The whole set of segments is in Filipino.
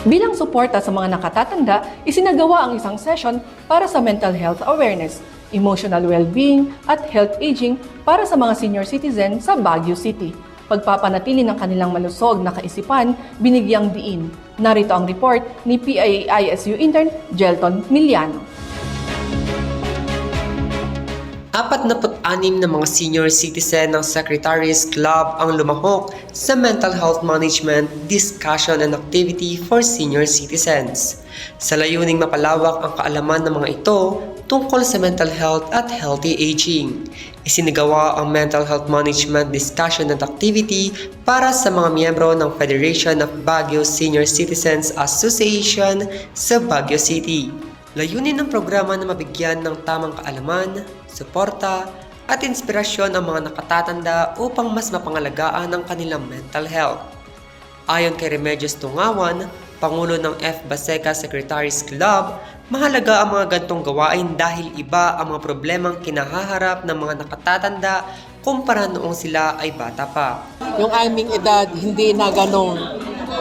Bilang suporta sa mga nakatatanda, isinagawa ang isang session para sa mental health awareness, emotional well-being at health aging para sa mga senior citizen sa Baguio City. Pagpapanatili ng kanilang malusog na kaisipan, binigyang diin. Narito ang report ni PIA-ISU intern Jelton Miliano. 46 na mga senior citizen ng Secretaries Club ang lumahok sa Mental Health Management Discussion and Activity for Senior Citizens. Sa layuning mapalawak ang kaalaman ng mga ito tungkol sa mental health at healthy aging, isinagawa ang Mental Health Management Discussion and Activity para sa mga miyembro ng Federation of Baguio Senior Citizens Association sa Baguio City. Layunin ng programa na mabigyan ng tamang kaalaman, suporta at inspirasyon ang mga nakatatanda upang mas mapangalagaan ang kanilang mental health. Ayon kay Remedios Tungawan, Pangulo ng F. Baseca Secretaries Club, mahalaga ang mga gantong gawain dahil iba ang mga problemang kinahaharap ng mga nakatatanda kumpara noong sila ay bata pa. Yung aming edad hindi na ganong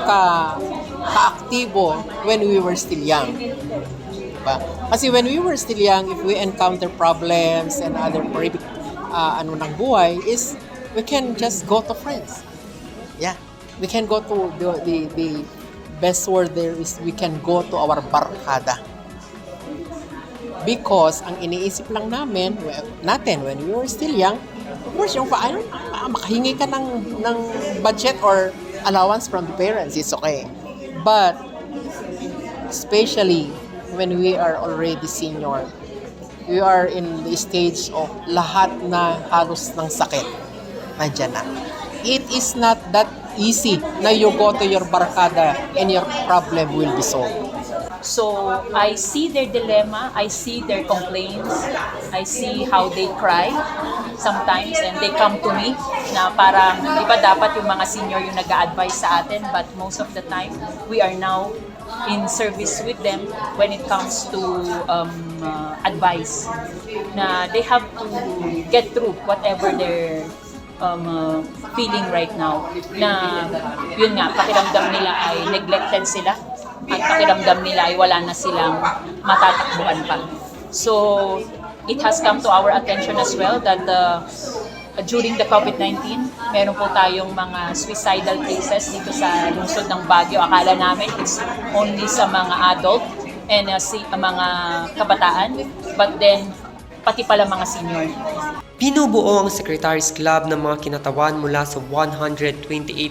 ka-aktibo when we were still young. Kasi when we were still young, if we encounter problems and other ng buhay, is we can just go to friends. Yeah, we can go to the best word there is we can go to our barkada. Because ang iniisip lang natin when we were still young, of course, yung makahingi ka ng budget or allowance from the parents, it's okay. But especially when we are already senior, we are in the stage of lahat na halos ng sakit nandiyan na. It is not that easy na you go to your barkada and your problem will be solved. So I see their dilemma, I see their complaints, I see how they cry sometimes and they come to me na parang, di ba dapat yung mga senior yung nag-a-advise sa atin, but most of the time, we are now in service with them when it comes to advice na they have to get through whatever they're feeling right now, na yun nga, pakiramdam nila ay neglected sila at pakiramdam nila ay wala na silang matatakbuhan pa. So it has come to our attention as well that during the COVID-19, meron po tayong mga suicidal cases dito sa lungsod ng Baguio. Akala namin it's only sa mga adult and mga kabataan, but then pati pala mga senior. Binubuo ang Secretaries Club ng mga kinatawan mula sa 128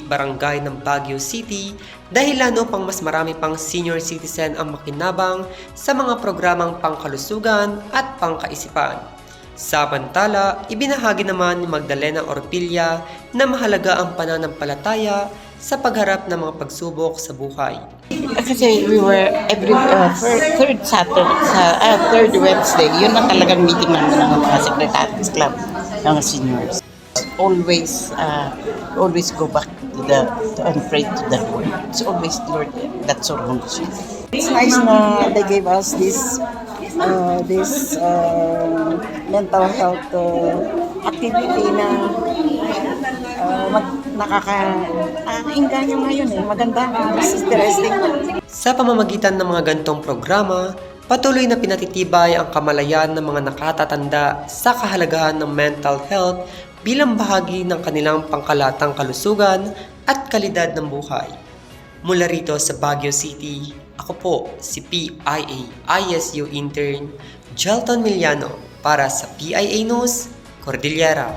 barangay ng Baguio City dahil lalo pang mas marami pang senior citizen ang makinabang sa mga programang pangkalusugan at pangkaisipan. Samantala, ibinahagi naman ni Magdalena Orpilla na mahalaga ang pananampalataya sa pagharap ng mga pagsubok sa buhay. Kasi we were every third Wednesday, yun ang talagang meeting namin ng mga Secretaries Club, ng seniors. Always go back and pray to the Lord. It's always Lord, that's all I'm saying. It's nice na they gave us this mental health activity na nakakainganyo ngayon maganda, interesting. Sa pamamagitan ng mga gantong programa, patuloy na pinatitibay ang kamalayan ng mga nakatatanda sa kahalagahan ng mental health bilang bahagi ng kanilang pangkalatang kalusugan at kalidad ng buhay. Mula rito sa Baguio City, ako po si PIA-ISU intern Jelton Miliano para sa PIA News, Cordillera.